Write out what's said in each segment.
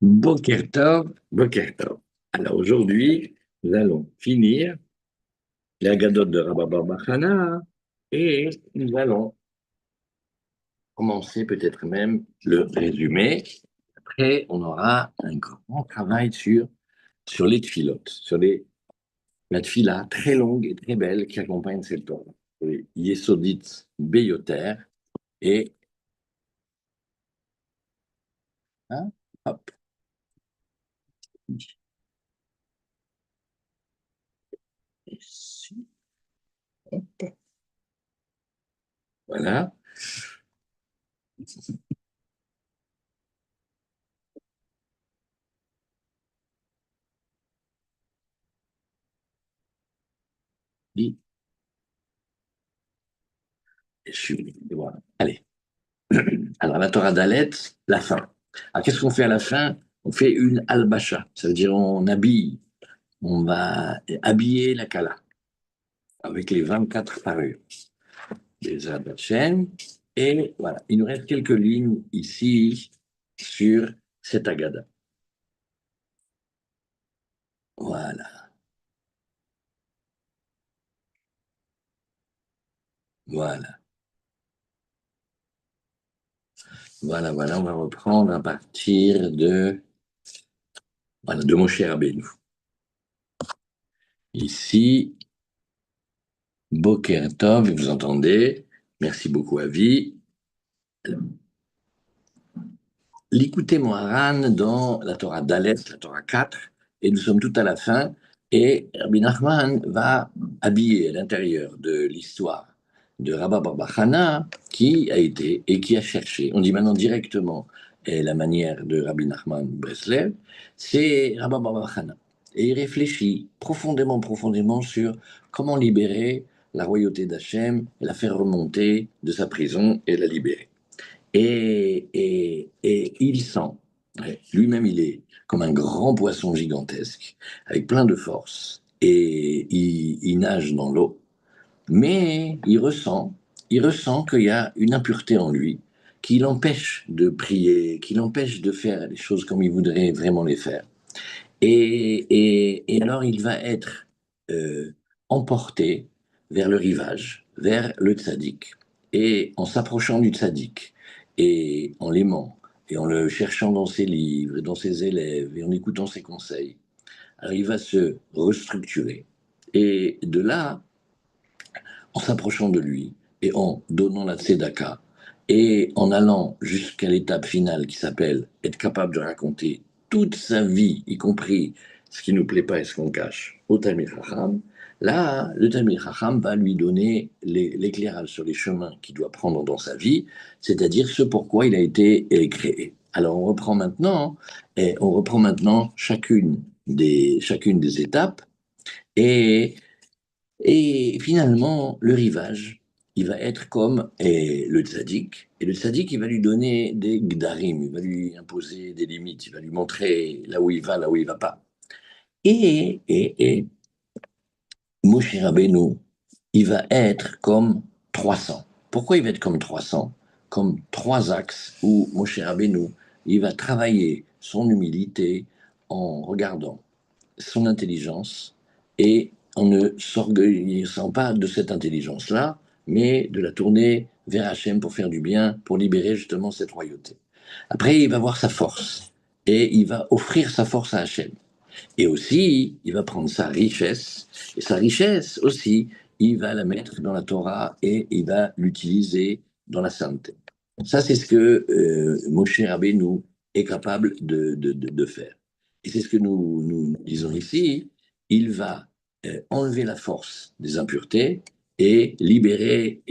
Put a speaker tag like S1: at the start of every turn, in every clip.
S1: Boker Tov, Boker Tov. Alors aujourd'hui, nous allons finir la Gadot de Rabba Bar Chana et nous allons commencer peut-être même le résumé. Après, on aura un grand travail sur les tfilotes, la tfila très longue et très belle qui accompagne cette Torah. Les Yesodit Beyoter et hein, hop, ici, hop, voilà. Voilà. Allez. Alors, la Torah d'Alet, la fin. Alors, qu'est-ce qu'on fait à la fin? On fait une albacha. Ça veut dire on habille. On va habiller la Kala avec les 24 parures des Abachem. Et voilà, il nous reste quelques lignes ici sur cette Agada. Voilà, voilà, voilà. On va reprendre à partir de Moshe Rabbeinu. Ici, Boker Tov, vous entendez. Merci beaucoup, Avi. L'écouter Moharan dans la Torah Dalet, la Torah 4, et nous sommes tout à la fin, et Rabbi Nachman va habiller à l'intérieur de l'histoire de Rabba Bar Chana, qui a été et qui a cherché, on dit maintenant directement, et la manière de Rabbi Nachman Breslev, c'est Rabba Bar Chana. Et il réfléchit profondément sur comment libérer la royauté d'Hachem, la faire remonter de sa prison et la libérer. Et il sent, lui-même il est comme un grand poisson gigantesque, avec plein de force, et il nage dans l'eau, mais il ressent qu'il y a une impureté en lui qui l'empêche de prier, qui l'empêche de faire les choses comme il voudrait vraiment les faire. Et alors il va être euh, emporté vers le rivage, vers le tzaddik. Et en s'approchant du tzaddik, et en l'aimant, et en le cherchant dans ses livres, et dans ses élèves, et en écoutant ses conseils, alors il va se restructurer. Et de là, en s'approchant de lui, et en donnant la tzedaka, et en allant jusqu'à l'étape finale qui s'appelle être capable de raconter toute sa vie, y compris ce qui ne nous plaît pas et ce qu'on cache, au Talmid Chacham, là, le Talmid Chacham va lui donner l'éclairage sur les chemins qu'il doit prendre dans sa vie, c'est-à-dire ce pourquoi il a été créé. Alors on reprend maintenant chacune des étapes, et finalement, le rivage, il va être comme le tzaddik. Et le tzaddik, il va lui donner des gdarim, il va lui imposer des limites, il va lui montrer là où il va, là où il va pas. Et Moshe Rabbeinu, il va être comme 300. Pourquoi il va être comme 300? Comme trois axes où Moshe Rabbeinu, il va travailler son humilité en regardant son intelligence et en ne s'orgueillissant pas de cette intelligence-là, mais de la tourner vers Hachem pour faire du bien, pour libérer justement cette royauté. Après, il va voir sa force et il va offrir sa force à Hachem. Et aussi, il va prendre sa richesse, et sa richesse aussi, il va la mettre dans la Torah et il va l'utiliser dans la sainteté. Ça, c'est ce que Moshe Rabbeinu est capable de faire. Et c'est ce que nous disons ici. Il va enlever la force des impuretés et libérer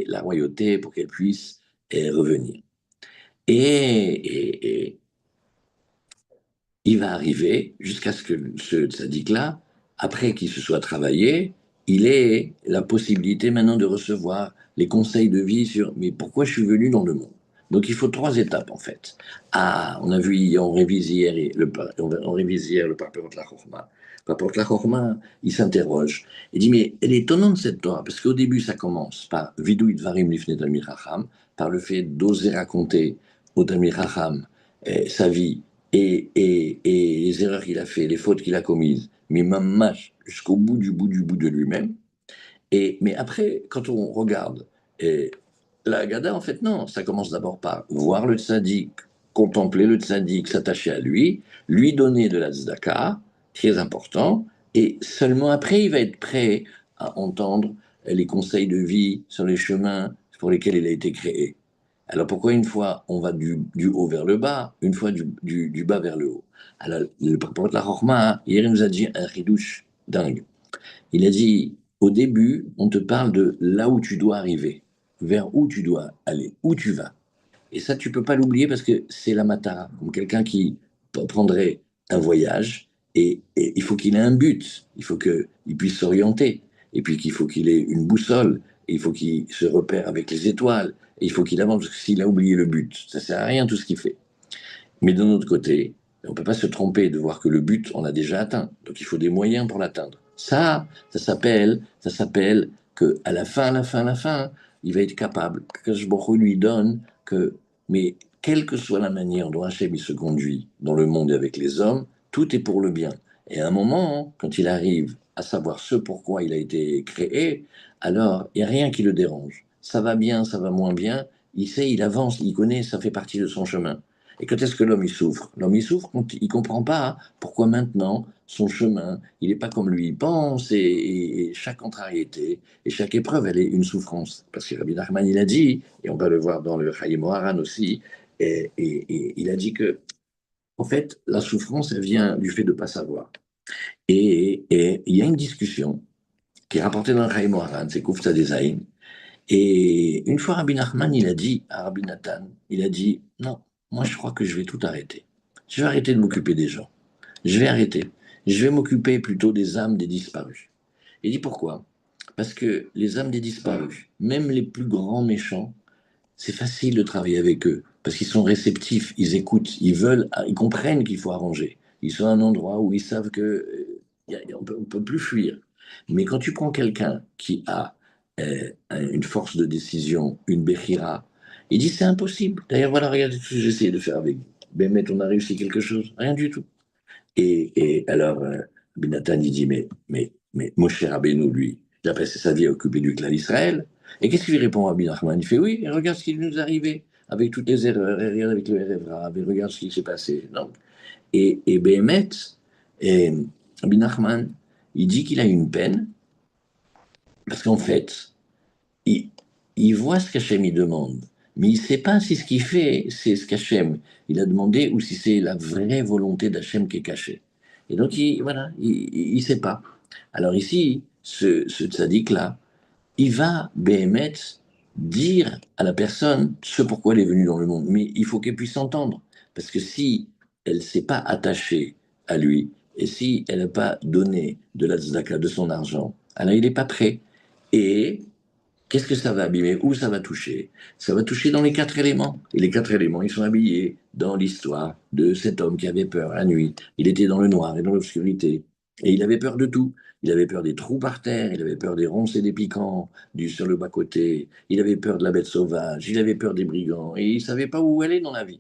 S1: la royauté pour qu'elle puisse revenir. Et il va arriver jusqu'à ce que ce tzaddik-là, après qu'il se soit travaillé, il ait la possibilité maintenant de recevoir les conseils de vie sur mais pourquoi je suis venu dans le monde. Donc il faut trois étapes en fait. Ah, on a vu, on révise hier on révise hier le Parperot la Chorma. Parperot la Chorma, il s'interroge. Il dit mais elle est étonnante cette Torah parce qu'au début ça commence par Vidou Dvarim Lifnei Talmid Chacham, par le fait d'oser raconter au Talmid Chacham sa vie et les erreurs qu'il a fait, les fautes qu'il a commises, mais mamash jusqu'au bout de lui-même. Mais après, quand on regarde, et la Haggadah, en fait, non, ça commence d'abord par voir le tzaddik, contempler le tzaddik, s'attacher à lui donner de la tzedaka, très important, et seulement après, il va être prêt à entendre les conseils de vie sur les chemins pour lesquels il a été créé. Alors pourquoi une fois on va du haut vers le bas, une fois du bas vers le haut? Alors le prophète la Chorma, hier il nous a dit un ridouche dingue. Il a dit, au début, on te parle de là où tu dois arriver, vers où tu dois aller, où tu vas. Et ça, tu peux pas l'oublier parce que c'est la matara, comme quelqu'un qui prendrait un voyage et il faut qu'il ait un but, il faut qu'il puisse s'orienter, et puis qu'il faut qu'il ait une boussole, et il faut qu'il se repère avec les étoiles, et il faut qu'il avance parce que s'il a oublié le but, ça sert à rien tout ce qu'il fait. Mais d'un autre côté, on ne peut pas se tromper de voir que le but, on l'a déjà atteint. Donc il faut des moyens pour l'atteindre. Ça s'appelle que à la fin, il va être capable, que Baruch lui donne que, mais quelle que soit la manière dont Hachem il se conduit dans le monde et avec les hommes, tout est pour le bien. Et à un moment, quand il arrive à savoir ce pourquoi il a été créé, alors il n'y a rien qui le dérange. Ça va bien, ça va moins bien, il sait, il avance, il connaît, ça fait partie de son chemin. Et quand est-ce que l'homme il souffre? L'homme il souffre quand il comprend pas pourquoi maintenant son chemin, il n'est pas comme lui il pense et chaque contrariété et chaque épreuve elle est une souffrance. Parce que Rabbi Nachman il a dit, et on va le voir dans le Chaim Moharan aussi, et il a dit que en fait la souffrance elle vient du fait de ne pas savoir. Et il y a une discussion qui est rapportée dans le Chaim Moharan, c'est Kufta Desaïn, et une fois, Rabbi Nachman, il a dit à Rabbi Nathan, il a dit, non, moi je crois que je vais tout arrêter. Je vais arrêter de m'occuper des gens. Je vais arrêter. Je vais m'occuper plutôt des âmes des disparus. Il dit pourquoi? Parce que les âmes des disparus, même les plus grands méchants, c'est facile de travailler avec eux. Parce qu'ils sont réceptifs, ils écoutent, ils veulent, ils comprennent qu'il faut arranger. Ils sont à un endroit où ils savent que on peut plus fuir. Mais quand tu prends quelqu'un qui a une force de décision, une Bechira, il dit c'est impossible. D'ailleurs, voilà, regardez ce que j'ai essayé de faire avec vous. Bémet, on a réussi quelque chose? Rien du tout. Et alors, Ben Nathan, il dit, mais Moshe Rabbeinu, lui, il a passé sa vie à occuper du clan d'Israël. Et qu'est-ce qu'il répond à Rabbi Nachman? Il fait, oui, et regarde ce qui nous est arrivé, avec toutes les erreurs, et regarde avec le RFRA, et regarde ce qui s'est passé. Donc, et Béhémet, et Rabbi Nachman, il dit qu'il a une peine, parce qu'en fait, il, il voit ce qu'Hachem il demande, mais il ne sait pas si ce qu'il fait, c'est ce qu'Hachem il a demandé ou si c'est la vraie volonté d'Hachem qui est cachée. Et donc, voilà, il ne sait pas. Alors ici, ce tzaddik-là, il va, Béhémet, dire à la personne ce pourquoi elle est venue dans le monde. Mais il faut qu'elle puisse entendre. Parce que si elle ne s'est pas attachée à lui, et si elle n'a pas donné de la tzedaka, de son argent, alors il n'est pas prêt. Et qu'est-ce que ça va abîmer? Où ça va toucher? Ça va toucher dans les quatre éléments. Et les quatre éléments, ils sont habillés dans l'histoire de cet homme qui avait peur la nuit. Il était dans le noir et dans l'obscurité. Et il avait peur de tout. Il avait peur des trous par terre, il avait peur des ronces et des piquants sur le bas-côté, il avait peur de la bête sauvage, il avait peur des brigands, et il ne savait pas où aller dans la vie.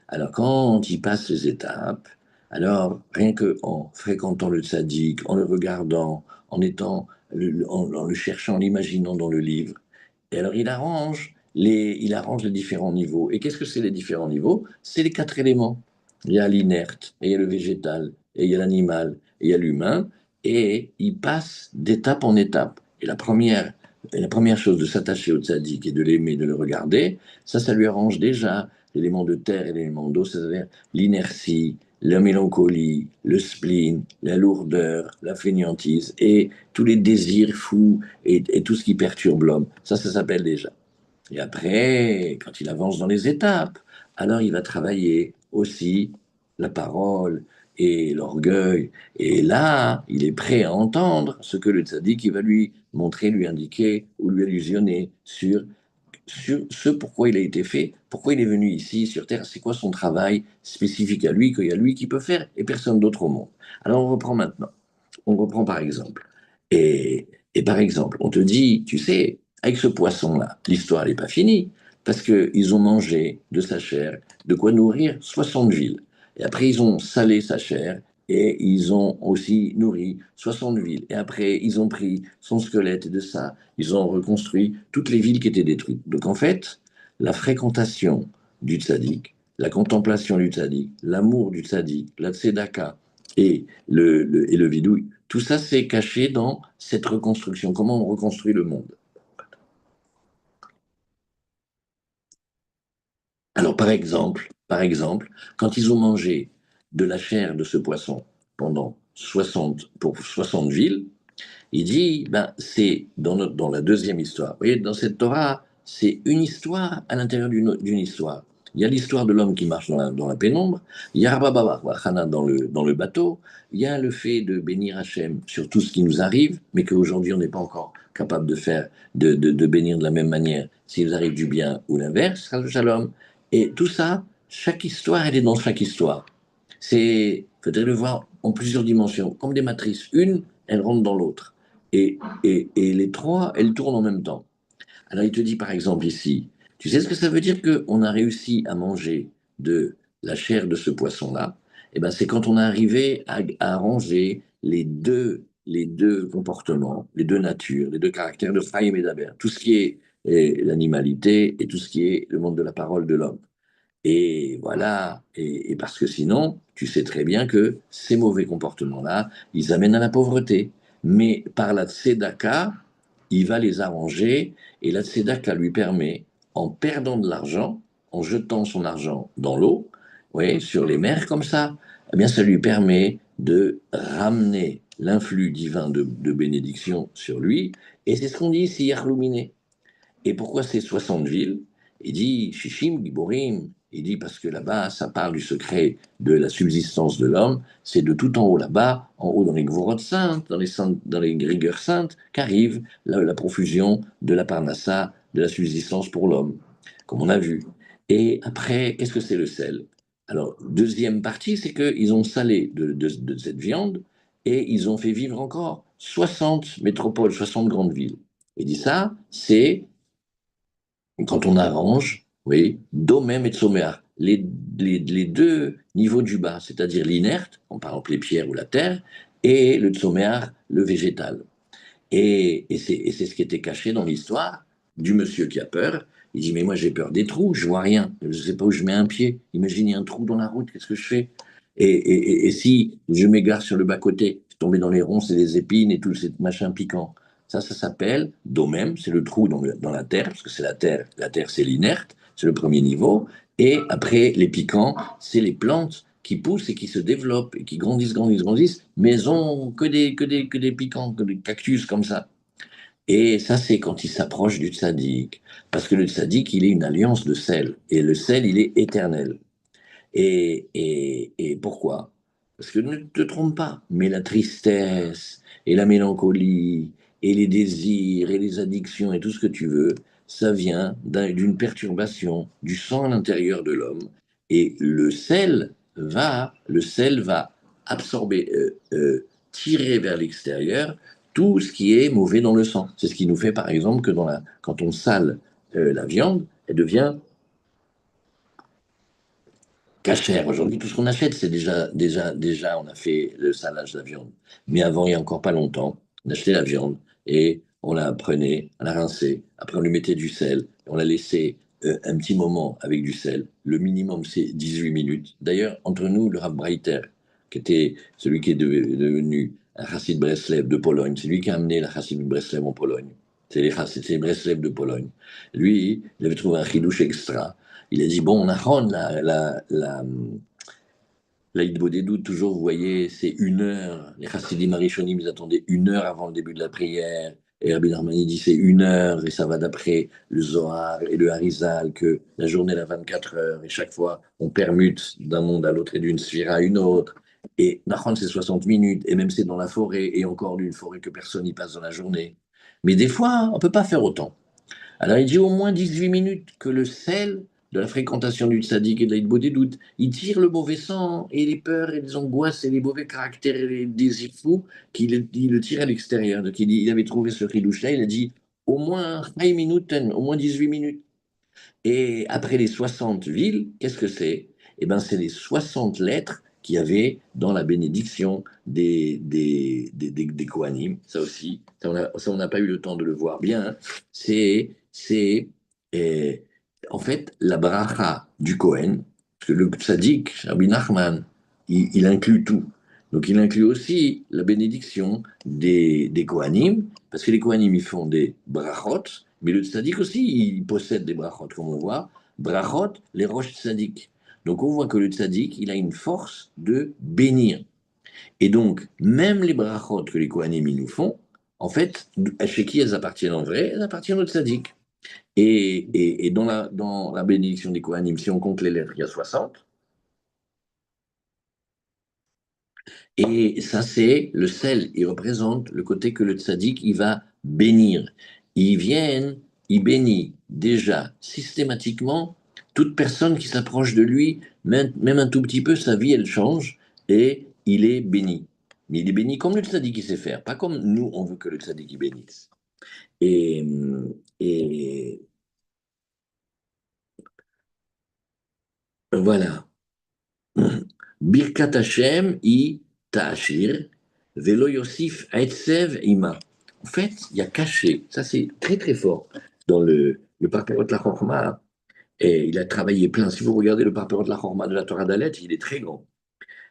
S1: Alors quand il passe ces étapes, alors rien qu'en fréquentant le tzaddik, en le regardant, en le cherchant, en l'imaginant dans le livre. Et alors il arrange les différents niveaux. Et qu'est-ce que c'est les différents niveaux? C'est les quatre éléments. Il y a l'inerte, et il y a le végétal, et il y a l'animal, et il y a l'humain. Et il passe d'étape en étape. Et la première chose de s'attacher au tzaddik et de l'aimer, de le regarder, ça lui arrange déjà l'élément de terre et l'élément d'eau, c'est-à-dire l'inertie, la mélancolie, le spleen, la lourdeur, la fainéantise et tous les désirs fous et tout ce qui perturbe l'homme. Ça s'appelle déjà. Et après, quand il avance dans les étapes, alors il va travailler aussi la parole et l'orgueil. Et là, il est prêt à entendre ce que le tzaddik il va lui montrer, lui indiquer ou lui allusionner sur ce pourquoi il a été fait, pourquoi il est venu ici sur Terre, c'est quoi son travail spécifique à lui, qu'il y a lui qui peut faire et personne d'autre au monde. Alors on reprend maintenant. On reprend par exemple. Et par exemple, on te dit, tu sais, avec ce poisson-là, l'histoire n'est pas finie, parce qu'ils ont mangé de sa chair, de quoi nourrir 60 villes. Et après, ils ont salé sa chair et ils ont aussi nourri 60 villes. Et après, ils ont pris son squelette et de ça, ils ont reconstruit toutes les villes qui étaient détruites. Donc en fait, la fréquentation du tzaddik, la contemplation du tzaddik, l'amour du tzaddik, la tzedaka et le vidouille, tout ça c'est caché dans cette reconstruction. Comment on reconstruit le monde? Alors, par exemple, quand ils ont mangé de la chair de ce poisson pendant 60, pour 60 villes, il dit, ben, c'est dans la deuxième histoire. Vous voyez, dans cette Torah, c'est une histoire à l'intérieur d'une histoire. Il y a l'histoire de l'homme qui marche dans la pénombre, il y a Rabba Hana dans le bateau, il y a le fait de bénir Hachem sur tout ce qui nous arrive, mais qu'aujourd'hui on n'est pas encore capable de faire, de bénir de la même manière s'il nous arrive du bien ou l'inverse, Shalom. Et tout ça, chaque histoire, elle est dans chaque histoire. C'est, faudrait le voir en plusieurs dimensions, comme des matrices. Une, elle rentre dans l'autre. Et les trois, elles tournent en même temps. Alors il te dit par exemple ici, tu sais ce que ça veut dire qu'on a réussi à manger de la chair de ce poisson-là? Eh ben, c'est quand on a arrivé à arranger les deux comportements, les deux natures, les deux caractères de Chaim et d'Aber, tout ce qui est l'animalité et tout ce qui est le monde de la parole de l'homme. Et voilà, et parce que sinon, tu sais très bien que ces mauvais comportements-là, ils amènent à la pauvreté. Mais par la tzedaka, il va les arranger, et la tzedaka lui permet, en perdant de l'argent, en jetant son argent dans l'eau, ouais, sur les mers comme ça, eh bien ça lui permet de ramener l'influx divin de bénédiction sur lui, et c'est ce qu'on dit ici, Yarlouminé. Et pourquoi c'est 60 villes? Il dit Shishim, Giborim. Il dit parce que là-bas, ça parle du secret de la subsistance de l'homme. C'est de tout en haut là-bas, en haut dans les Gvorot saintes, dans les rigueurs saintes, qu'arrive la profusion de la parnassa, de la subsistance pour l'homme, comme on a vu. Et après, qu'est-ce que c'est le sel? Alors, deuxième partie, c'est qu'ils ont salé de cette viande et ils ont fait vivre encore 60 métropoles, 60 grandes villes. Et dit ça, c'est quand on arrange, oui, domem et tsoméar, les deux niveaux du bas, c'est-à-dire l'inerte, par exemple les pierres ou la terre, et le tsoméar, le végétal. Et c'est ce qui était caché dans l'histoire du monsieur qui a peur. Il dit, mais moi j'ai peur des trous, je vois rien, je ne sais pas où je mets un pied. Imaginez un trou dans la route, qu'est-ce que je fais? Et si je m'égare sur le bas-côté, je tombais dans les ronces et les épines et tout ce machin piquant. Ça s'appelle domem, c'est le trou dans la terre, parce que c'est la terre c'est l'inerte, c'est le premier niveau. Et après, les piquants, c'est les plantes qui poussent et qui se développent et qui grandissent, mais ont que des piquants, que des cactus comme ça. Et ça, c'est quand il s'approche du tzaddik. Parce que le tzaddik, il est une alliance de sel. Et le sel, il est éternel. Et pourquoi? Parce que ne te trompe pas, mais la tristesse et la mélancolie et les désirs et les addictions et tout ce que tu veux, ça vient d'une perturbation du sang à l'intérieur de l'homme. Et le sel va absorber, tirer vers l'extérieur tout ce qui est mauvais dans le sang. C'est ce qui nous fait, par exemple, que quand on sale la viande, elle devient cachère. Aujourd'hui, tout ce qu'on achète, c'est déjà, on a fait le salage de la viande. Mais avant, il y a encore pas longtemps, on achetait la viande et on la prenait, on la rinçait. Après, on lui mettait du sel. On la laissait un petit moment avec du sel. Le minimum, c'est 18 minutes. D'ailleurs, entre nous, le Rav Breiter, qui était celui qui est devenu un chassid Breslev de Pologne, c'est lui qui a amené la chassid Breslev en Pologne. C'est les Breslev de Pologne. Lui, il avait trouvé un chidouche extra. Il a dit, bon, Nahon, la des doutes, toujours, vous voyez, c'est 1 heure. Les chassidim Arishonim, ils attendaient 1 heure avant le début de la prière. Et Rabbi Narmani dit, c'est 1 heure, et ça va d'après le Zohar et le Harizal, que la journée, elle a 24 heures, et chaque fois, on permute d'un monde à l'autre et d'une sphère à une autre. Et Nahon, c'est 60 minutes, et même c'est dans la forêt, et encore d'une forêt que personne n'y passe dans la journée. Mais des fois, on ne peut pas faire autant. Alors il dit au moins 18 minutes que le sel de la fréquentation du tzaddik et de l'Aïdbo des doutes, il tire le mauvais sang et les peurs et les angoisses et les mauvais caractères et les désirs fous il le tire à l'extérieur. Donc il avait trouvé ce ridouche-là, il a dit au moins 5 minutes, au moins 18 minutes. Et après les 60 villes, qu'est-ce que c'est? eh ben, c'est les 60 lettres qu'il y avait dans la bénédiction des Kohanim. Ça aussi, ça, on n'a pas eu le temps de le voir bien, hein. C'est euh, en fait la bracha du Kohen, parce que le tzaddik, Rabbi Nachman, il inclut tout. Donc il inclut aussi la bénédiction des Kohanim, parce que les Kohanim, ils font des brachot, mais le tzaddik aussi, il possède des brachot, comme on voit. Brachot, les roches tzaddik. Donc on voit que le tzaddik, il a une force de bénir. Et donc, même les brachot que les Kohanim ils nous font, en fait, chez qui elles appartiennent en vrai? Elles appartiennent au tzaddik. Et dans la bénédiction des Kohanim, si on compte les lettres, il y a 60. Et ça, c'est le sel. Il représente le côté que le tzaddik, il va bénir. Il vient, il bénit déjà systématiquement toute personne qui s'approche de lui, même un tout petit peu, sa vie, elle change et il est béni. Mais il est béni comme le tzaddik, il sait faire, pas comme nous, on veut que le tzaddik, il bénisse. Et, et voilà. Birkat Hashem i ta'ashir, velo yosif aetsev ima. En fait, il y a caché, ça c'est très très fort, dans le Parperot la Chorma, et il a travaillé plein. Si vous regardez le Parperot la Chorma de la Torah d'Alet, il est très grand.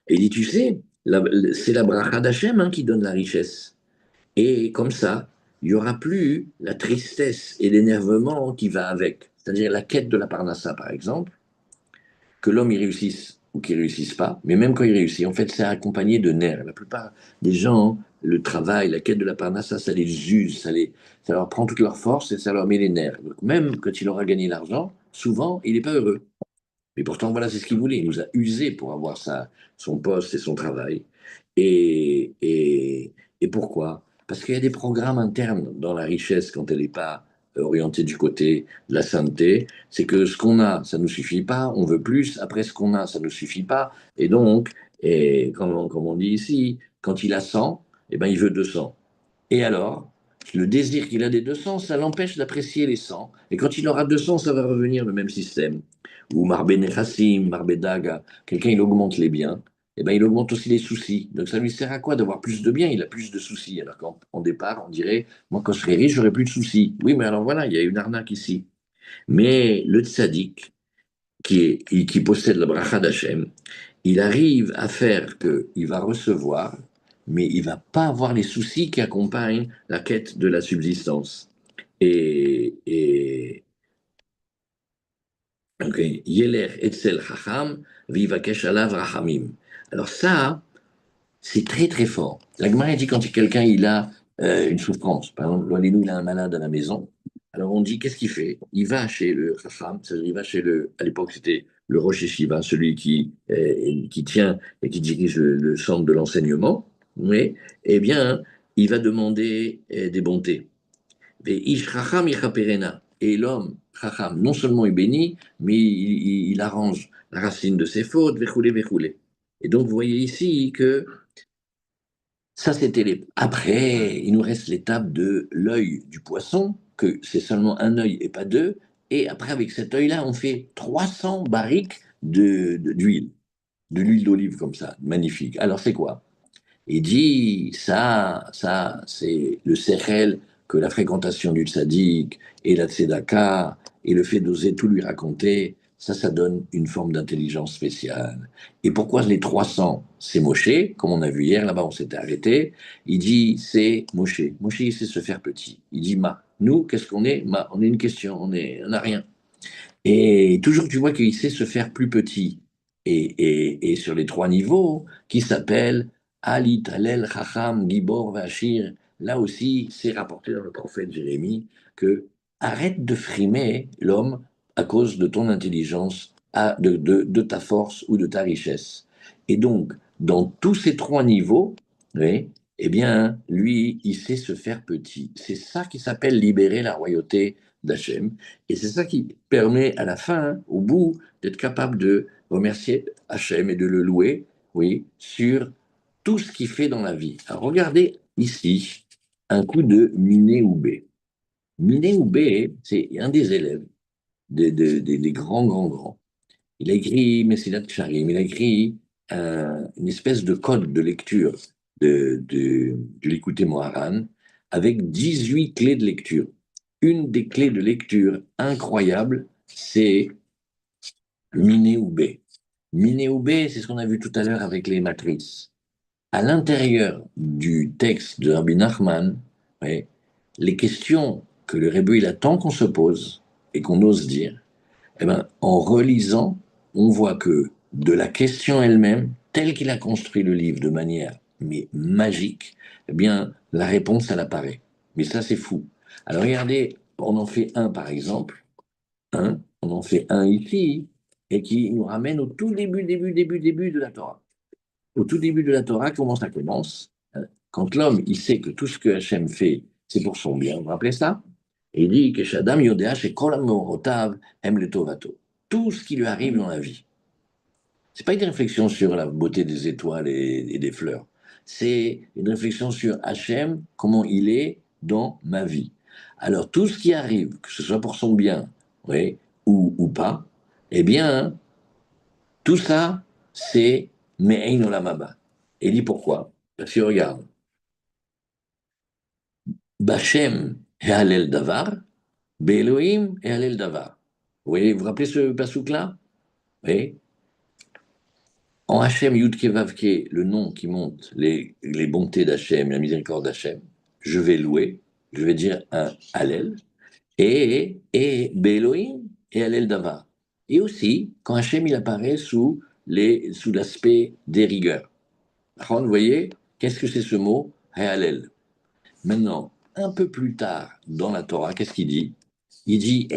S1: Et il dit, tu sais, c'est la bracha d'Hachem, hein, qui donne la richesse. Et comme ça, il n'y aura plus la tristesse et l'énervement qui va avec. C'est-à-dire la quête de la Parnassa, par exemple, que l'homme y réussisse ou qu'il réussisse pas, mais même quand il réussit, en fait, c'est accompagné de nerfs. La plupart des gens, le travail, la quête de la parnassa, ça les use, ça leur prend toute leur force et ça leur met les nerfs. Donc même quand il aura gagné l'argent, souvent, il n'est pas heureux. Mais pourtant, voilà, c'est ce qu'il voulait. Il nous a usé pour avoir son poste et son travail. Et, et, et pourquoi? Parce qu'il y a des programmes internes dans la richesse quand elle n'est pas orientée du côté de la sainteté. C'est que ce qu'on a, ça ne nous suffit pas. On veut plus. Après, ce qu'on a, ça ne nous suffit pas. Et donc, comme on dit ici, quand il a 100, eh ben, il veut 200. Et alors, le désir qu'il a des 200, ça l'empêche d'apprécier les 100. Et quand il aura 200, ça va revenir le même système. Ou Marbe Nechassim, Marbe Daga, quelqu'un il augmente les biens, et ben il augmente aussi les soucis. Donc ça lui sert à quoi d'avoir plus de biens? Il a plus de soucis. Alors qu'en départ, on dirait, moi quand je serai riche, j'aurai plus de soucis. Oui, mais alors voilà, il y a une arnaque ici. Mais le tzaddik, qui possède la bracha d'Hachem, il arrive à faire qu'il va recevoir, mais il va pas avoir les soucis qui accompagnent la quête de la subsistance. Et ok, Yeler etzel chacham, vivakesh alav rachamim. Alors ça, c'est très très fort. La Gemara dit quand quelqu'un il a une souffrance, par exemple, Loilenou, il a un malade à la maison, alors on dit qu'est-ce qu'il fait? Il va chez le Chacham, c'est-à-dire il va chez à l'époque c'était le Rosh Yeshiva, celui qui tient et qui dirige le centre de l'enseignement, mais eh bien, il va demander des bontés. Et Ish Chacham Yichaperena. Et l'homme, Chacham, non seulement il bénit, mais il arrange la racine de ses fautes, vechoulé, vechoulé. Et donc vous voyez ici que ça, c'était les. Après, il nous reste l'étape de l'œil du poisson, que c'est seulement un œil et pas deux. Et après, avec cet œil-là, on fait 300 barriques d'huile, de l'huile d'olive comme ça, magnifique. Alors, c'est quoi? Il dit, ça, c'est le sechel que la fréquentation du tzaddik et la tzedaka et le fait d'oser tout lui raconter, ça donne une forme d'intelligence spéciale. Et pourquoi les 300, c'est Moshe, comme on a vu hier, là-bas on s'était arrêté, il dit, c'est Moshe. Moshe, il sait se faire petit. Il dit, ma. Nous, qu'est-ce qu'on est? Ma, on est une question, on n'a rien. Et toujours, tu vois qu'il sait se faire plus petit. Et sur les trois niveaux, qui s'appellent Ali, Talel, Chacham, Gibor, Vachir, là aussi, c'est rapporté dans le prophète Jérémie que arrête de frimer l'homme à cause de ton intelligence, de ta force ou de ta richesse. Et donc, dans tous ces trois niveaux, oui, eh bien, lui, il sait se faire petit. C'est ça qui s'appelle libérer la royauté d'Hachem. Et c'est ça qui permet à la fin, au bout, d'être capable de remercier Hachem et de le louer, oui, sur tout ce qu'il fait dans la vie. Alors regardez ici un coup de Miné Oubé. Miné Oubé, c'est un des élèves des grands, grands, grands. Il a écrit Messilat Charim, il a écrit une espèce de code de lecture de l'écouter Moharan avec 18 clés de lecture. Une des clés de lecture incroyable, c'est Miné ou B. Miné ou B, c'est ce qu'on a vu tout à l'heure avec les matrices. À l'intérieur du texte de Rabbi Nachman, ouais, les questions que le Rebbe il attend qu'on se pose et qu'on ose dire, eh ben, en relisant, on voit que de la question elle-même, telle qu'il a construit le livre de manière mais magique, eh bien, la réponse, elle apparaît. Mais ça, c'est fou. Alors, regardez, on en fait un, par exemple, on en fait un ici, et qui nous ramène au tout début de la Torah. Au tout début de la Torah, comment ça commence? Quand l'homme, il sait que tout ce que Hachem fait, c'est pour son bien, vous vous rappelez ça? Et il dit que Shadam Yodea, c'est Kol Amorotav, Em le Tovato. Tout ce qui lui arrive dans la vie. C'est pas une réflexion sur la beauté des étoiles et des fleurs. C'est une réflexion sur Hachem, comment il est dans ma vie. Alors, tout ce qui arrive, que ce soit pour son bien, oui, ou pas, eh bien, tout ça, c'est Me'ein Olamaba. Et il dit pourquoi? Parce que regarde, Bachem et Halel Davar, Be'Elohim et Halel Davar. Vous vous rappelez ce pasouk-là? Oui. En Hachem Yudke Vavke, le nom qui monte les bontés d'Hachem, la miséricorde d'Hachem, je vais louer, je vais dire un Hallel, et Be'Elohim et Hallel Davar. Et aussi, quand Hachem il apparaît sous l'aspect des rigueurs. Vous voyez, qu'est-ce que c'est ce mot? Hallel. Maintenant, un peu plus tard dans la Torah, qu'est-ce qu'il dit? Il dit,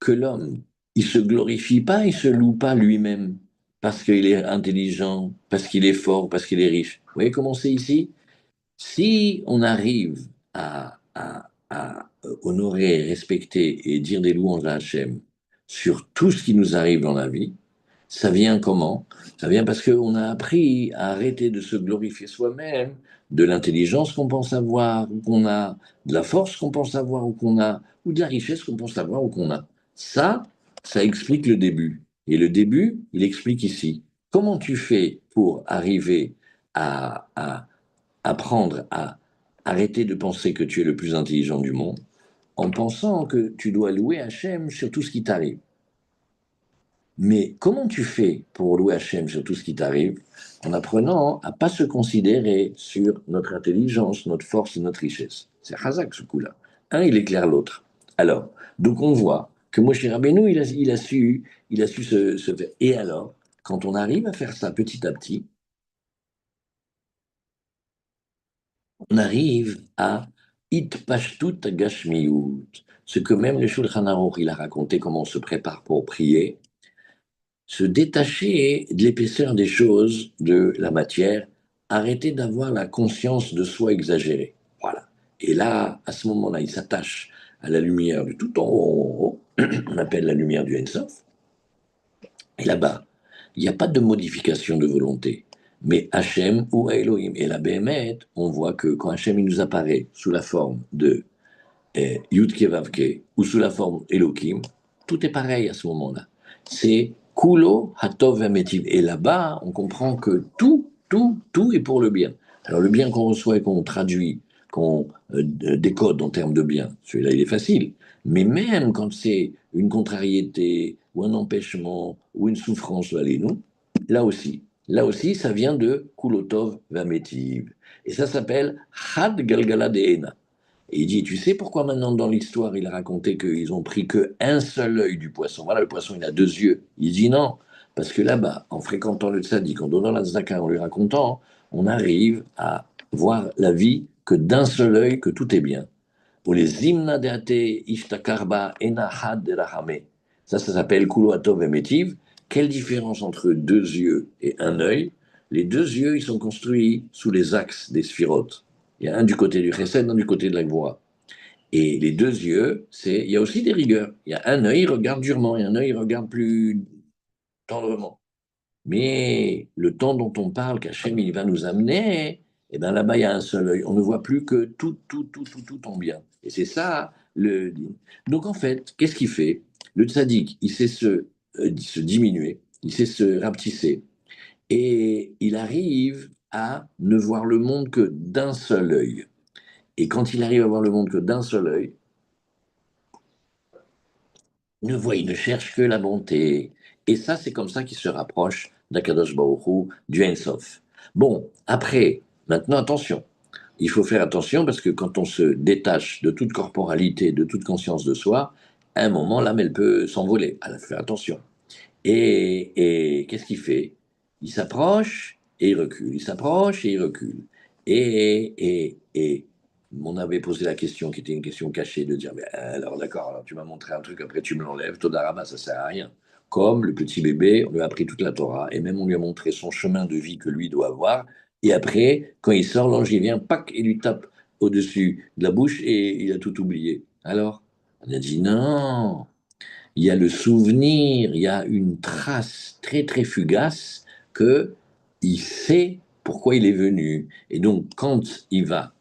S1: que l'homme, il se glorifie pas, il se loue pas lui-même parce qu'il est intelligent, parce qu'il est fort, parce qu'il est riche. Vous voyez comment c'est ici? Si on arrive à honorer, respecter et dire des louanges à Hachem sur tout ce qui nous arrive dans la vie, ça vient comment? Ça vient parce qu'on a appris à arrêter de se glorifier soi-même, de l'intelligence qu'on pense avoir ou qu'on a, de la force qu'on pense avoir ou qu'on a, ou de la richesse qu'on pense avoir ou qu'on a. Ça explique le début. Et le début, il explique ici. Comment tu fais pour arriver à apprendre à arrêter de penser que tu es le plus intelligent du monde en pensant que tu dois louer Hachem sur tout ce qui t'arrive? Mais comment tu fais pour louer Hachem sur tout ce qui t'arrive en apprenant à pas se considérer sur notre intelligence, notre force et notre richesse? C'est Hazak ce coup-là. Un, il éclaire l'autre. Alors, donc on voit que Moshe Rabbeinu, il a su se faire. Et alors, quand on arrive à faire ça petit à petit, on arrive à Itpashtut Gashmiyut, ce que même le Shulchan Aruch, il a raconté comment on se prépare pour prier, se détacher de l'épaisseur des choses, de la matière, arrêter d'avoir la conscience de soi exagérée. Voilà. Et là, à ce moment-là, il s'attache à la lumière du tout en haut, on appelle la lumière du Ensof. Et là-bas, il n'y a pas de modification de volonté. Mais Hachem ou Elohim et la Béhémet, on voit que quand Hachem il nous apparaît sous la forme de Yudke Vavke ou sous la forme Elohim, tout est pareil à ce moment-là. C'est Kulo Hatov Vametiv. Et là-bas, on comprend que tout est pour le bien. Alors le bien qu'on reçoit et qu'on traduit, qu'on décode en termes de bien, celui-là il est facile. Mais même quand c'est une contrariété ou un empêchement ou une souffrance, nous, là aussi, ça vient de Kulotov Vametiv. Et ça s'appelle Had Galgala Deena. Et il dit, tu sais pourquoi maintenant dans l'histoire, il a raconté qu'ils ont pris qu'un seul œil du poisson. Voilà, le poisson, il a deux yeux. Il dit non, parce que là-bas, en fréquentant le tzaddik, en donnant la tzedaka, en lui racontant, on arrive à voir la vie que d'un seul œil, que tout est bien. Pour les hymnes deate ishtakarba enahad derahame. Ça s'appelle kulo atov emetiv. Quelle différence entre deux yeux et un œil? Les deux yeux, ils sont construits sous les axes des sphirotes. Il y a un du côté du chesed, un du côté de la gvoura. Et les deux yeux, il y a aussi des rigueurs. Il y a un œil, il regarde durement, et un œil, il regarde plus tendrement. Mais le temps dont on parle, qu'Hachem, il va nous amener, et bien là-bas, il y a un seul œil. On ne voit plus que tout en bien. Et c'est ça, le. Donc en fait, qu'est-ce qu'il fait? Le tzaddik, il sait se se diminuer, il sait se rapetisser. Et il arrive à ne voir le monde que d'un seul œil. Et quand il arrive à voir le monde que d'un seul œil, il ne cherche que la bonté. Et ça, c'est comme ça qu'il se rapproche d'Akadosh Baruch Hu, du Ein Sof. Bon, après, maintenant, attention. Il faut faire attention parce que quand on se détache de toute corporalité, de toute conscience de soi, à un moment, l'âme, elle peut s'envoler. Alors, il faut faire attention. Et qu'est-ce qu'il fait? Il s'approche et il recule. Il s'approche et il recule. Et on avait posé la question, qui était une question cachée, de dire, mais alors d'accord, alors tu m'as montré un truc, après tu me l'enlèves, Todarama, ça sert à rien. Comme le petit bébé, on lui a appris toute la Torah, et même on lui a montré son chemin de vie que lui doit avoir, et après, quand il sort, l'ange, il vient, pac, et lui tape au-dessus de la bouche, et il a tout oublié. Alors, on a dit, non, il y a le souvenir, il y a une trace très très fugace que il sait pourquoi il est venu. Et donc quand il va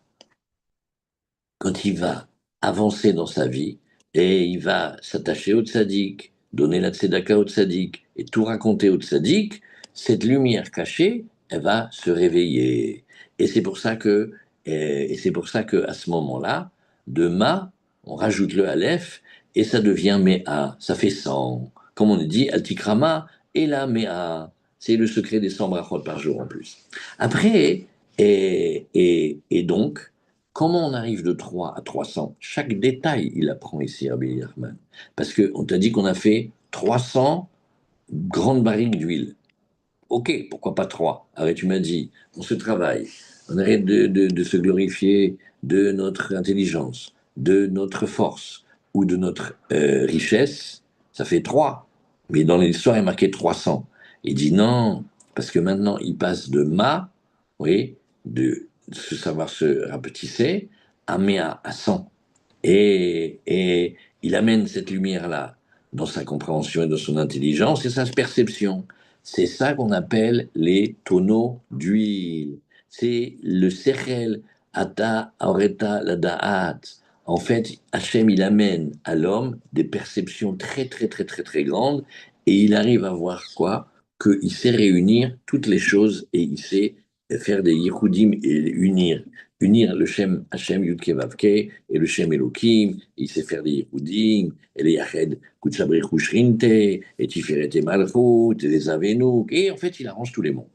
S1: avancer dans sa vie et il va s'attacher au tzaddik, donner la tzedaka au tzaddik et tout raconter au tzaddik, cette lumière cachée, elle va se réveiller. Et c'est pour ça que et c'est pour ça que à ce moment-là, de ma, on rajoute le aleph et ça devient mea, ça fait 100. Comme on dit, altikrama et la mea. C'est le secret des 100 brachot par jour en plus. Après, et donc, comment on arrive de 3 à 300? Chaque détail, il apprend ici, Rabbi Nachman. Parce qu'on t'a dit qu'on a fait 300 grandes barriques d'huile. Ok, pourquoi pas 3? Arrête, tu m'as dit, on se travaille, on arrête de se glorifier de notre intelligence, de notre force ou de notre richesse. Ça fait 3. Mais dans l'histoire, il est marqué 300. Il dit non, parce que maintenant, il passe de ma, oui, de se savoir se rapetisser, à méa, à 100. Et il amène cette lumière-là dans sa compréhension et dans son intelligence et sa perception. C'est ça qu'on appelle les tonneaux d'huile. C'est le sechel, ata, aoreta, la da'at. En fait, Hachem, il amène à l'homme des perceptions très, très, très, très, très grandes et il arrive à voir quoi? Qu'il sait réunir toutes les choses et il sait faire des yichudim et unir le Shem Hashem Yudke Vavke et le Shem Elohim. Il sait faire des yichudim et les Yached Kutsabri Shrinte et Tiferet et Malchut et les Avenouk. Et en fait, il arrange tous les mondes.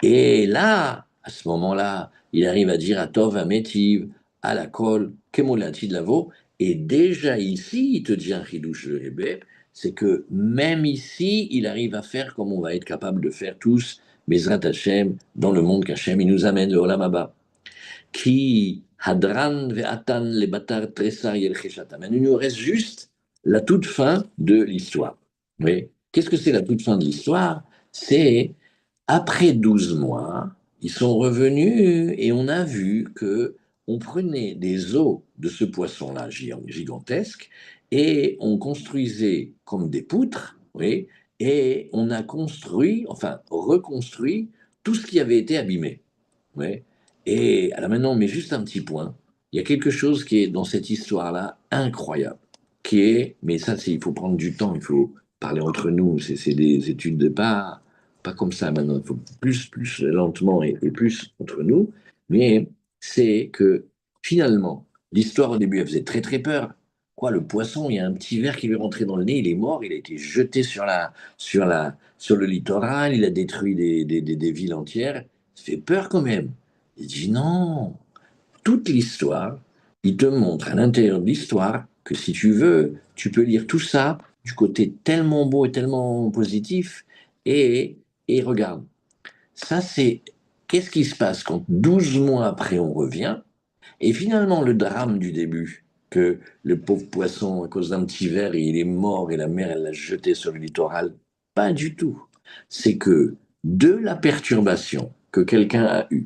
S1: Et là, à ce moment-là, il arrive à dire à Tov, à Métiv, à la Kol, Kemolati de Lavo. Et déjà ici, il te dit un chidouche le Rebbe, c'est que même ici, il arrive à faire comme on va être capable de faire tous, Bezrat Hashem, dans le monde qu'Hashem, il nous amène le Olam Abba. Qui hadran ve'atan le batar tresar yelcheshatam. Il nous reste juste la toute fin de l'histoire. Oui. Qu'est-ce que c'est la toute fin de l'histoire? C'est après 12 mois, ils sont revenus et on a vu que on prenait des os de ce poisson-là gigantesque et on construisait comme des poutres, oui, et on a construit, enfin reconstruit tout ce qui avait été abîmé. Ouais. Et alors maintenant, on met juste un petit point. Il y a quelque chose qui est dans cette histoire-là incroyable, qui est, mais ça, il faut prendre du temps, il faut parler entre nous. C'est des études de pas comme ça maintenant. Il faut plus lentement et plus entre nous. Mais c'est que finalement, l'histoire au début, elle faisait très très peur. Quoi, le poisson, il y a un petit ver qui lui est rentré dans le nez, il est mort, il a été jeté sur le littoral, il a détruit des villes entières. Ça fait peur quand même. Il dit non, toute l'histoire, il te montre à l'intérieur de l'histoire que si tu veux, tu peux lire tout ça du côté tellement beau et tellement positif. Et, et regarde, ça c'est qu'est-ce qui se passe quand 12 mois après on revient et finalement le drame du début, que le pauvre poisson, à cause d'un petit verre, il est mort et la mer elle l'a jeté sur le littoral. Pas du tout. C'est que de la perturbation que quelqu'un a eue,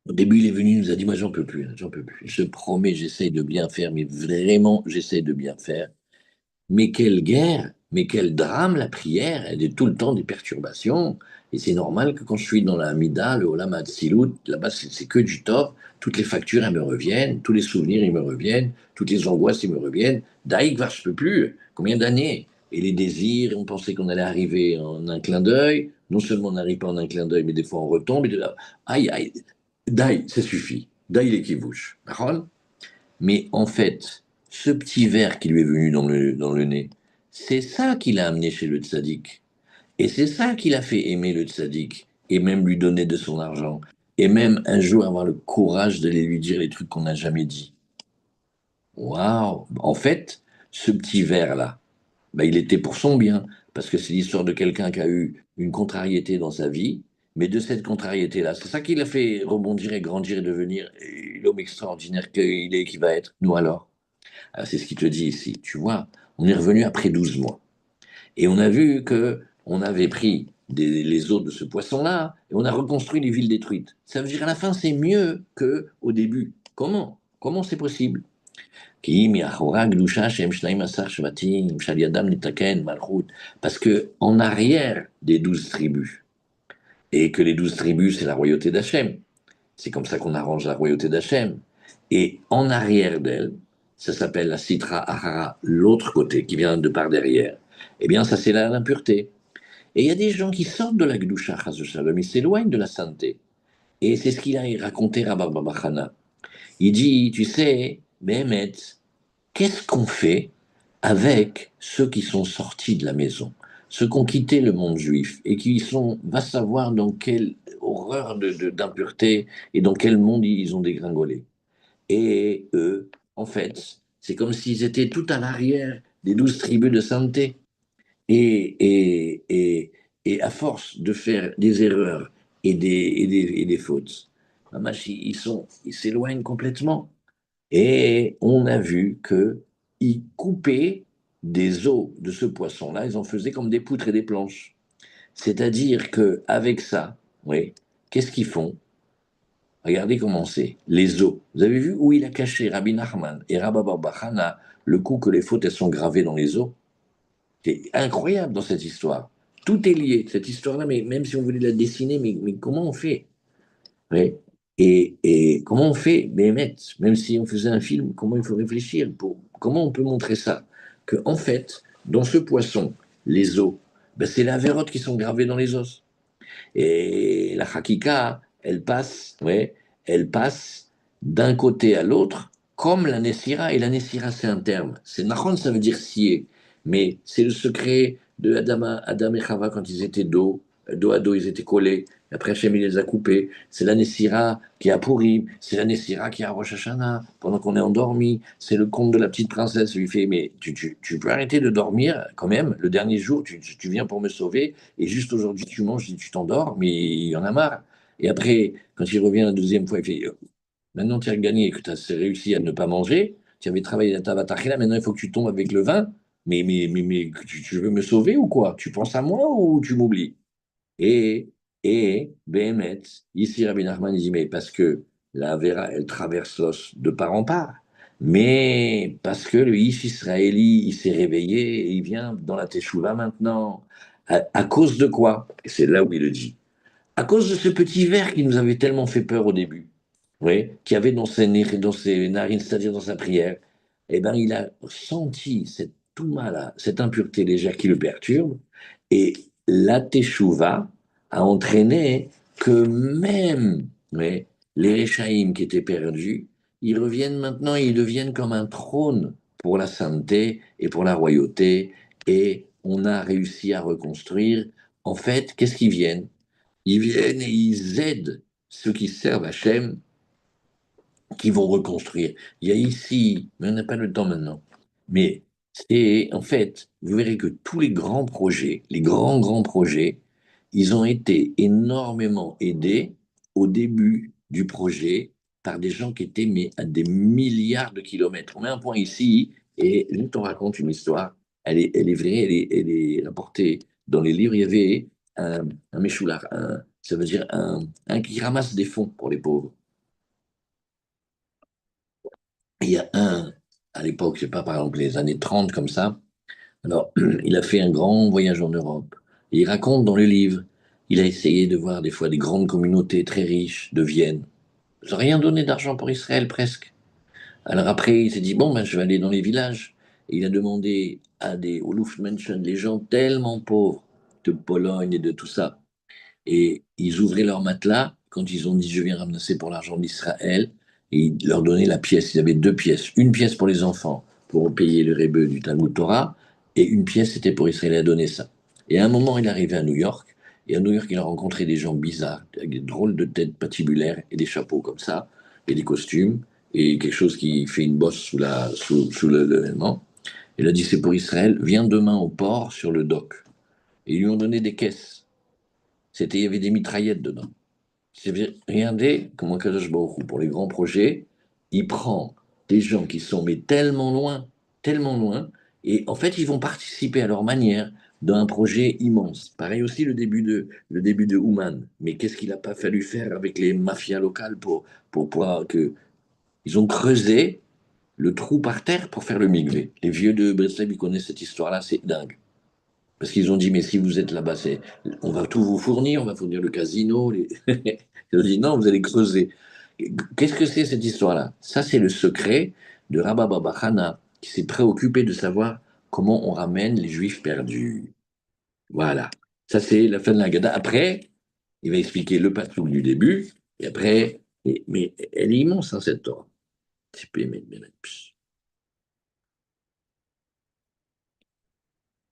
S1: au début, il est venu, il nous a dit, moi, j'en peux plus, hein, j'en peux plus. Je promets, j'essaye de bien faire, mais vraiment, j'essaye de bien faire. Mais quelle guerre! Mais quel drame la prière, elle est tout le temps des perturbations. Et c'est normal que quand je suis dans la Mida, le Olam Hatzilut, là-bas c'est que du top. Toutes les factures, elles me reviennent, tous les souvenirs, ils me reviennent, toutes les angoisses, ils me reviennent. Daïk, je peux plus. Combien d'années? Et les désirs, on pensait qu'on allait arriver en un clin d'œil. Non seulement on n'arrive pas en un clin d'œil, mais des fois on retombe. Et de là, aïe, aïe, Daï, ça suffit. Daï, il est qui bouge. D'accord. Mais en fait, ce petit verre qui lui est venu dans le nez, c'est ça qui l'a amené chez le tzaddik. Et c'est ça qui l'a fait aimer le tzaddik. Et même lui donner de son argent. Et même un jour avoir le courage d'aller lui dire les trucs qu'on n'a jamais dit. Waouh! En fait, ce petit verre-là, bah, il était pour son bien. Parce que c'est l'histoire de quelqu'un qui a eu une contrariété dans sa vie. Mais de cette contrariété-là, c'est ça qui l'a fait rebondir et grandir et devenir l'homme extraordinaire qu'il est, qui va être. Nous alors? Ah, c'est ce qu'il te dit ici. Tu vois, on est revenu après 12 mois. Et on a vu que on avait pris les os de ce poisson-là et on a reconstruit les villes détruites. Ça veut dire à la fin, c'est mieux qu'au début. Comment? Comment c'est possible? Parce que en arrière des 12 tribus, et que les 12 tribus, c'est la royauté d'Hachem, c'est comme ça qu'on arrange la royauté d'Hachem. Et en arrière d'elle, ça s'appelle la Sitra Ahara, l'autre côté, qui vient de par derrière. Eh bien, ça, c'est l'impureté. Et il y a des gens qui sortent de la Gdusha, Chas Shalom, ils s'éloignent de la sainteté. Et c'est ce qu'il a raconté Rabbi Babachana. Il dit, tu sais, Mehmet, qu'est-ce qu'on fait avec ceux qui sont sortis de la maison, ceux qui ont quitté le monde juif et qui sont, va savoir dans quelle horreur d'impureté et dans quel monde ils ont dégringolé. Et eux, en fait, c'est comme s'ils étaient tout à l'arrière des 12 tribus de sainteté. Et, et, et, et à force de faire des erreurs et des fautes, ils s'éloignent complètement. Et on a vu que ils coupaient des os de ce poisson-là, ils en faisaient comme des poutres et des planches. C'est-à-dire que avec ça, oui, qu'est-ce qu'ils font? Regardez comment c'est, les os. Vous avez vu où il a caché Rabbi Nachman et Rabbi Bar Chana le coup que les fautes elles sont gravées dans les os? C'est incroyable dans cette histoire. Tout est lié, cette histoire-là, mais même si on voulait la dessiner, mais comment on fait? Ouais. Et comment on fait, même si on faisait un film, comment il faut réfléchir pour comment on peut montrer ça? Que en fait, dans ce poisson, les os, ben, c'est la vérote qui sont gravées dans les os. Et la hakika, ouais, elle passe d'un côté à l'autre, comme la Nessira. Et la Nessira, c'est un terme. C'est Nachon, ça veut dire scier. Mais c'est le secret de Adam et Chava quand ils étaient dos à dos, ils étaient collés. Après, Hachem, il les a coupés. C'est la Nessira qui a Purim. C'est la Nessira qui a Rosh Hashanah, pendant qu'on est endormi. C'est le conte de la petite princesse. Il lui fait, mais tu peux arrêter de dormir quand même. Le dernier jour, tu viens pour me sauver. Et juste aujourd'hui, tu manges, tu t'endors, mais il y en a marre. Et après, quand il revient la deuxième fois, il fait, maintenant tu as gagné et que tu as réussi à ne pas manger, tu avais travaillé à ta là, maintenant il faut que tu tombes avec le vin. Mais tu veux me sauver ou quoi? Tu penses à moi ou tu m'oublies? Et, et, Béhémet, ici Rabbi Nachman il dit, mais parce que la Vera, elle traverse l'os de part en part. Mais parce que le Ish Israéli, il s'est réveillé et il vient dans la Teshuvah maintenant. À cause de quoi? Et c'est là où il le dit. À cause de ce petit verre qui nous avait tellement fait peur au début, oui, qui avait dans ses narines, c'est-à-dire dans sa prière, eh ben, il a senti cette touma-là, cette impureté légère qui le perturbe, et la teshuva a entraîné que même, oui, les Réchaïm qui étaient perdus, ils reviennent maintenant et ils deviennent comme un trône pour la sainteté et pour la royauté, et on a réussi à reconstruire. En fait, qu'est-ce qu'ils viennent? Ils viennent et ils aident ceux qui servent Hachem, qui vont reconstruire. Il y a ici, mais on n'a pas le temps maintenant, mais c'est en fait, vous verrez que tous les grands projets, les grands projets, ils ont été énormément aidés au début du projet par des gens qui étaient mais à des milliards de kilomètres. On met un point ici et je te raconte une histoire. Elle est vraie, elle est rapportée dans les livres. Il y avait un méchoulard, ça veut dire un qui ramasse des fonds pour les pauvres. Il y a à l'époque, je sais pas, par exemple, les années 30 comme ça, Alors, il a fait un grand voyage en Europe. Et il raconte dans le livre, il a essayé de voir des fois des grandes communautés très riches de Vienne. Ils n'ont rien donné d'argent pour Israël, presque. Alors après, il s'est dit, bon, ben, je vais aller dans les villages. Et il a demandé à des Olufmenschen, les gens tellement pauvres de Pologne et de tout ça. Et ils ouvraient leur matelas quand ils ont dit, je viens ramasser pour l'argent d'Israël. Et il leur donnait la pièce. Ils avaient deux pièces. Une pièce pour les enfants, pour payer le rebeu du Talmud Torah. Et une pièce, c'était pour Israël. Il a donné ça. Et à un moment, il est arrivé à New York. Et à New York, il a rencontré des gens bizarres, avec des drôles de têtes patibulaires et des chapeaux comme ça, et des costumes, et quelque chose qui fait une bosse sous le vêtement. Il a dit, c'est pour Israël, viens demain au port sur le dock. Et ils lui ont donné des caisses. Il y avait des mitraillettes dedans. Regardez comment Kadosh Baruch Hu, pour les grands projets, il prend des gens qui sont mais tellement loin, et en fait, ils vont participer à leur manière d'un projet immense. Pareil aussi le début de Ouman. Mais qu'est-ce qu'il n'a pas fallu faire avec les mafias locales pour pouvoir que... Ils ont creusé le trou par terre pour faire le migré. Les vieux de Breslev, ils connaissent cette histoire-là, c'est dingue. Parce qu'ils ont dit, mais si vous êtes là-bas, on va tout vous fournir, on va fournir le casino. Ils ont dit, non, vous allez creuser. Qu'est-ce que c'est cette histoire-là? Ça, c'est le secret de Rabba Baba Hana, qui s'est préoccupé de savoir comment on ramène les Juifs perdus. Voilà. Ça, c'est la fin de la Gada. Après, il va expliquer le patron du début, et après, mais elle est immense, hein, cette Torah.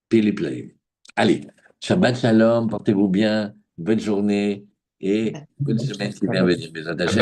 S1: Téléplay. Allez, Shabbat Shalom, portez-vous bien, bonne journée et bonne semaine qui vient venir, mes attachés.